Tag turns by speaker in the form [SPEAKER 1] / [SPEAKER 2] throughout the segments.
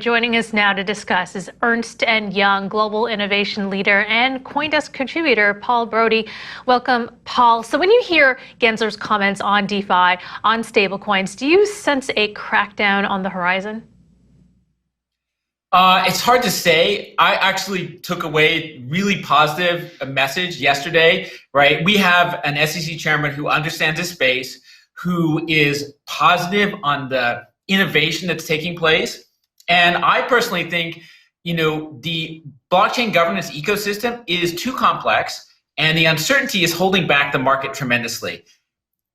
[SPEAKER 1] Joining us now to discuss is Ernst Young, Global Innovation Leader and CoinDesk contributor, Paul Brody. Welcome, Paul. So when you hear Gensler's comments on DeFi, on stablecoins, do you sense a crackdown on the horizon?
[SPEAKER 2] It's hard to say. I actually took away really positive message yesterday, right? We have an SEC chairman who understands the space, who is positive on the innovation that's taking place. And I personally think, the blockchain governance ecosystem is too complex and the uncertainty is holding back the market tremendously.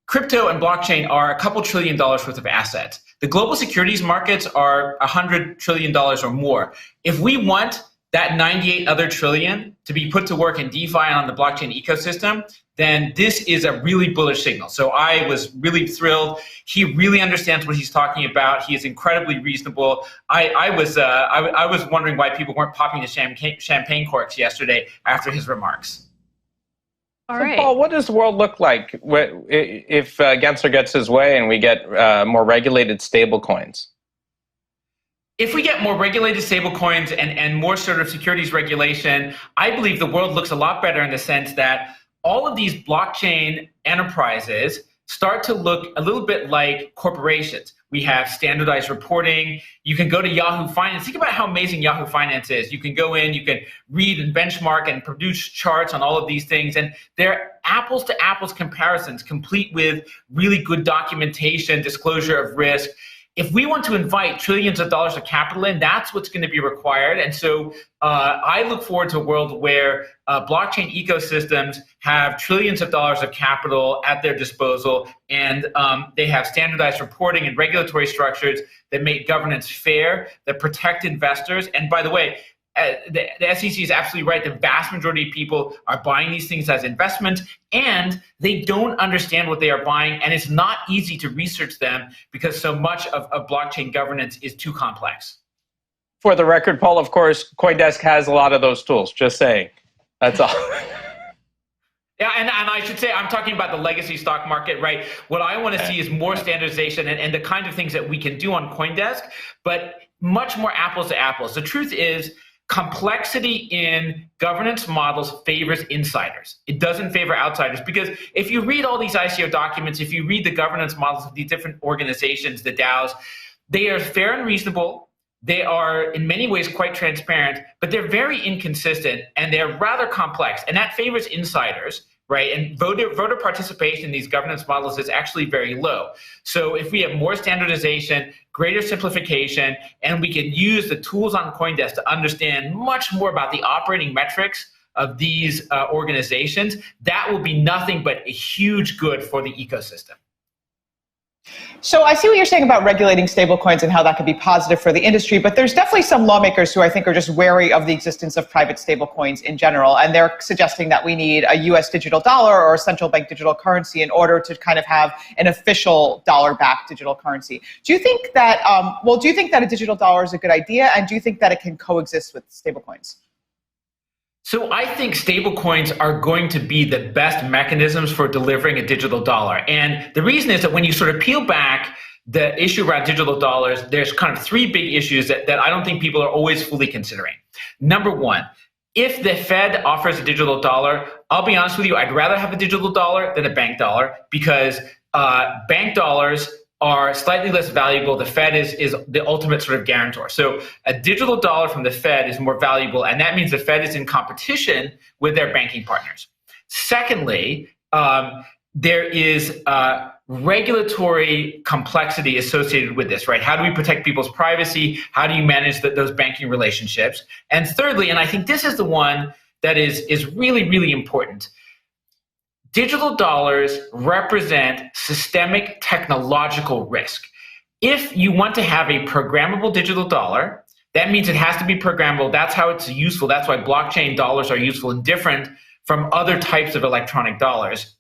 [SPEAKER 2] Crypto and blockchain are a couple $1 trillion worth of assets. The global securities markets are $100 trillion or more. If we want that 98 other trillion to be put to work in DeFi and on the blockchain ecosystem, then this is a really bullish signal. So I was really thrilled. He really understands what he's talking about. He is incredibly reasonable. I was wondering why people weren't popping the champagne corks yesterday after his remarks.
[SPEAKER 3] All right. So Paul, what does the world look like if Gensler gets his way and we get more regulated stablecoins?
[SPEAKER 2] If we get more regulated stablecoins and more sort of securities regulation, I believe the world looks a lot better in the sense that all of these blockchain enterprises start to look a little bit like corporations. We have standardized reporting. You can go to Yahoo Finance. Think about how amazing Yahoo Finance is. You can go in, you can read and benchmark and produce charts on all of these things. And they're apples to apples comparisons, complete with really good documentation, disclosure of risk. If we want to invite trillions of dollars of capital in, that's what's going to be required. And so I look forward to a world where blockchain ecosystems have trillions of dollars of capital at their disposal, and they have standardized reporting and regulatory structures that make governance fair, that protect investors. And by the way, the SEC is absolutely right. The vast majority of people are buying these things as investments, and they don't understand what they are buying, and it's not easy to research them because so much of blockchain governance is too complex.
[SPEAKER 3] For the record, Paul, of course, CoinDesk has a lot of those tools. Just saying. That's all.
[SPEAKER 2] Yeah, and I should say, I'm talking about the legacy stock market, right? What I want to see is more standardization and the kind of things that we can do on CoinDesk, but much more apples to apples. The truth is, complexity in governance models favors insiders. It doesn't favor outsiders, because if you read all these ICO documents, if you read the governance models of these different organizations, the DAOs, they are fair and reasonable. They are in many ways quite transparent, but they're very inconsistent and they're rather complex, and that favors insiders, right? And voter participation in these governance models is actually very low. So if we have more standardization, greater simplification, and we can use the tools on CoinDesk to understand much more about the operating metrics of these organizations, that will be nothing but a huge good for the ecosystem.
[SPEAKER 4] So I see what you're saying about regulating stablecoins and how that could be positive for the industry, but there's definitely some lawmakers who I think are just wary of the existence of private stablecoins in general, and they're suggesting that we need a US digital dollar or a central bank digital currency in order to kind of have an official dollar-backed digital currency. Do you think that, do you think that a digital dollar is a good idea, and do you think that it can coexist with stablecoins?
[SPEAKER 2] So I think stablecoins are going to be the best mechanisms for delivering a digital dollar. And the reason is that when you sort of peel back the issue around digital dollars, there's kind of three big issues that I don't think people are always fully considering. Number one, if the Fed offers a digital dollar, I'll be honest with you, I'd rather have a digital dollar than a bank dollar, because bank dollars are slightly less valuable. The Fed is the ultimate sort of guarantor. So a digital dollar from the Fed is more valuable, and that means the Fed is in competition with their banking partners. Secondly, there is regulatory complexity associated with this, right? How do we protect people's privacy? How do you manage those banking relationships? And thirdly, and I think this is the one that is really, really important, digital dollars represent systemic technological risk. If you want to have a programmable digital dollar, that means it has to be programmable. That's how it's useful. That's why blockchain dollars are useful and different from other types of electronic dollars.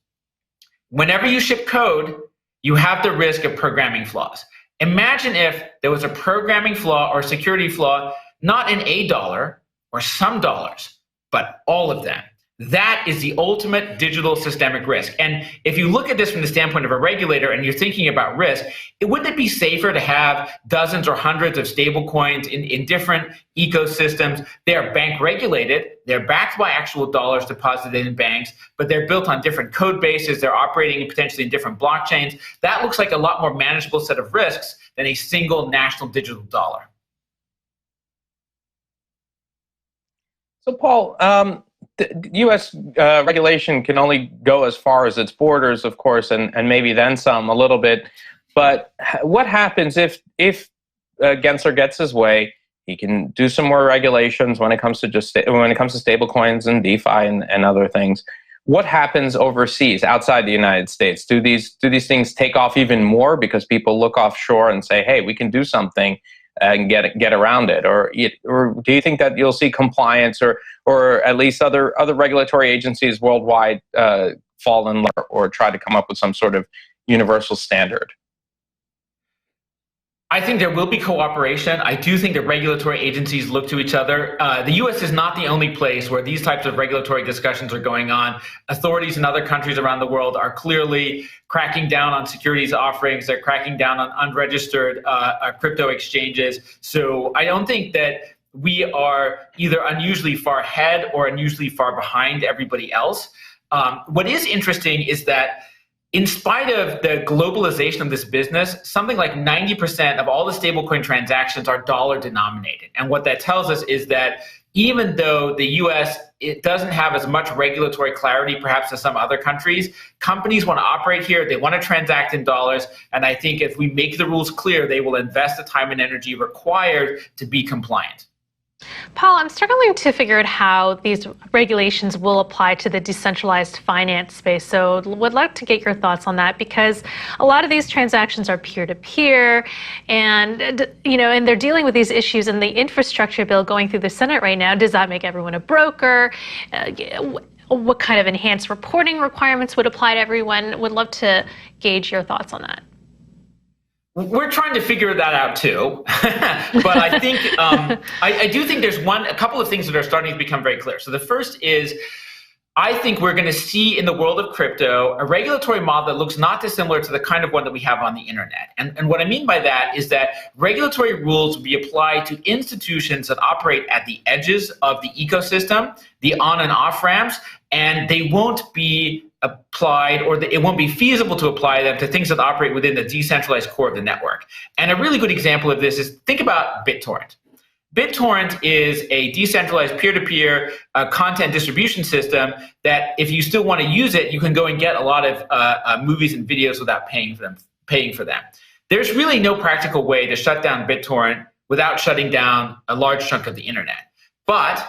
[SPEAKER 2] Whenever you ship code, you have the risk of programming flaws. Imagine if there was a programming flaw or security flaw, not in a dollar or some dollars, but all of them. That is the ultimate digital systemic risk. And if you look at this from the standpoint of a regulator and you're thinking about risk, wouldn't it be safer to have dozens or hundreds of stable coins in different ecosystems? They are bank regulated. They're backed by actual dollars deposited in banks, but they're built on different code bases. They're operating potentially in different blockchains. That looks like a lot more manageable set of risks than a single national digital dollar.
[SPEAKER 3] So, Paul, the U.S. Regulation can only go as far as its borders, of course, and maybe then some a little bit. But what happens if Gensler gets his way? He can do some more regulations when it comes to stablecoins and DeFi and other things. What happens overseas, outside the United States? Do these things take off even more because people look offshore and say, "Hey, we can do something and get around it," or do you think that you'll see compliance or at least other regulatory agencies worldwide fall in line or try to come up with some sort of universal standard?
[SPEAKER 2] I think there will be cooperation. I do think that regulatory agencies look to each other. The U.S. is not the only place where these types of regulatory discussions are going on. Authorities in other countries around the world are clearly cracking down on securities offerings. They're cracking down on unregistered crypto exchanges. So I don't think that we are either unusually far ahead or unusually far behind everybody else. What is interesting is that in spite of the globalization of this business, something like 90% of all the stablecoin transactions are dollar denominated. And what that tells us is that even though the US, it doesn't have as much regulatory clarity perhaps as some other countries, companies want to operate here, they want to transact in dollars, and I think if we make the rules clear, they will invest the time and energy required to be compliant.
[SPEAKER 1] Paul, I'm struggling to figure out how these regulations will apply to the decentralized finance space. So would like to get your thoughts on that, because a lot of these transactions are peer-to-peer and they're dealing with these issues in the infrastructure bill going through the Senate right now. Does that make everyone a broker? What kind of enhanced reporting requirements would apply to everyone? Would love to gauge your thoughts on that.
[SPEAKER 2] We're trying to figure that out too, but I think I do think there's a couple of things that are starting to become very clear. So the first is, I think we're going to see in the world of crypto a regulatory model that looks not dissimilar to the kind of one that we have on the internet. And what I mean by that is that regulatory rules will be applied to institutions that operate at the edges of the ecosystem, the on and off ramps, and they won't be applied, or it won't be feasible to apply them to things that operate within the decentralized core of the network. And a really good example of this is, think about BitTorrent. BitTorrent is a decentralized peer-to-peer content distribution system that if you still want to use it, you can go and get a lot of movies and videos without paying for them. There's really no practical way to shut down BitTorrent without shutting down a large chunk of the internet. But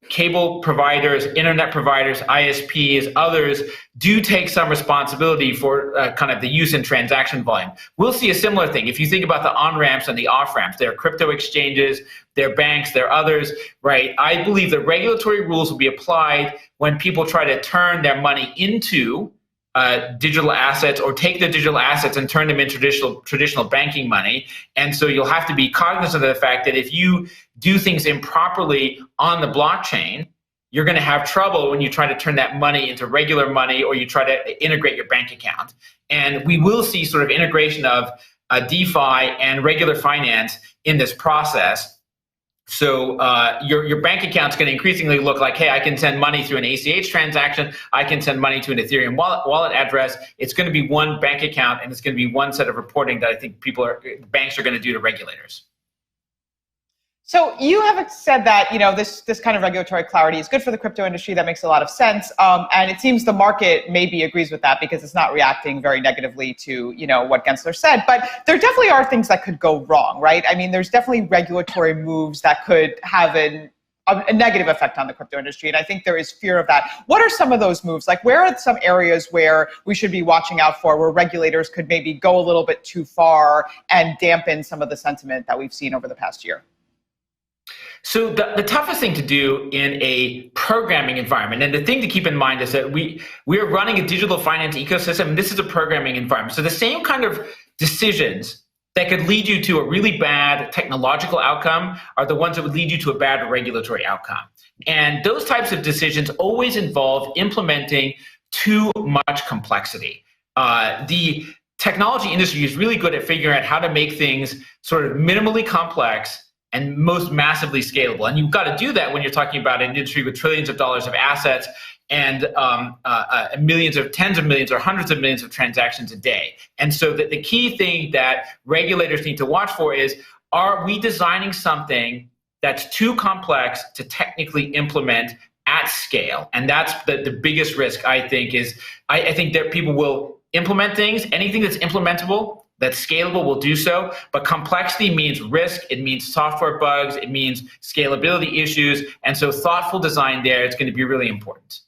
[SPEAKER 2] cable providers, internet providers, ISPs, others do take some responsibility for kind of the use and transaction volume. We'll see a similar thing. If you think about the on-ramps and the off-ramps, there are crypto exchanges, there are banks, there are others, right? I believe the regulatory rules will be applied when people try to turn their money into digital assets, or take the digital assets and turn them into traditional banking money. And so you'll have to be cognizant of the fact that if you do things improperly on the blockchain, you're going to have trouble when you try to turn that money into regular money, or you try to integrate your bank account. And we will see sort of integration of DeFi and regular finance in this process. So your bank account's going to increasingly look like, hey, I can send money through an ACH transaction. I can send money to an Ethereum wallet address. It's going to be one bank account, and it's going to be one set of reporting that I think banks are going to do to regulators.
[SPEAKER 4] So you have said that this kind of regulatory clarity is good for the crypto industry. That makes a lot of sense, and it seems the market maybe agrees with that because it's not reacting very negatively to what Gensler said. But there definitely are things that could go wrong, right? I mean, there's definitely regulatory moves that could have a negative effect on the crypto industry, and I think there is fear of that. What are some of those moves? Like, where are some areas where we should be watching out for, where regulators could maybe go a little bit too far and dampen some of the sentiment that we've seen over the past year?
[SPEAKER 2] So the toughest thing to do in a programming environment, and the thing to keep in mind is that we are running a digital finance ecosystem, and this is a programming environment. So the same kind of decisions that could lead you to a really bad technological outcome are the ones that would lead you to a bad regulatory outcome. And those types of decisions always involve implementing too much complexity. The technology industry is really good at figuring out how to make things sort of minimally complex and most massively scalable. And you've got to do that when you're talking about an industry with trillions of dollars of assets and tens of millions or hundreds of millions of transactions a day. And so the key thing that regulators need to watch for is, are we designing something that's too complex to technically implement at scale? And that's the biggest risk, I think, is I think that people will implement things. Anything that's implementable, that's scalable, will do so. But complexity means risk. It means software bugs. It means scalability issues. And so thoughtful design there is going to be really important.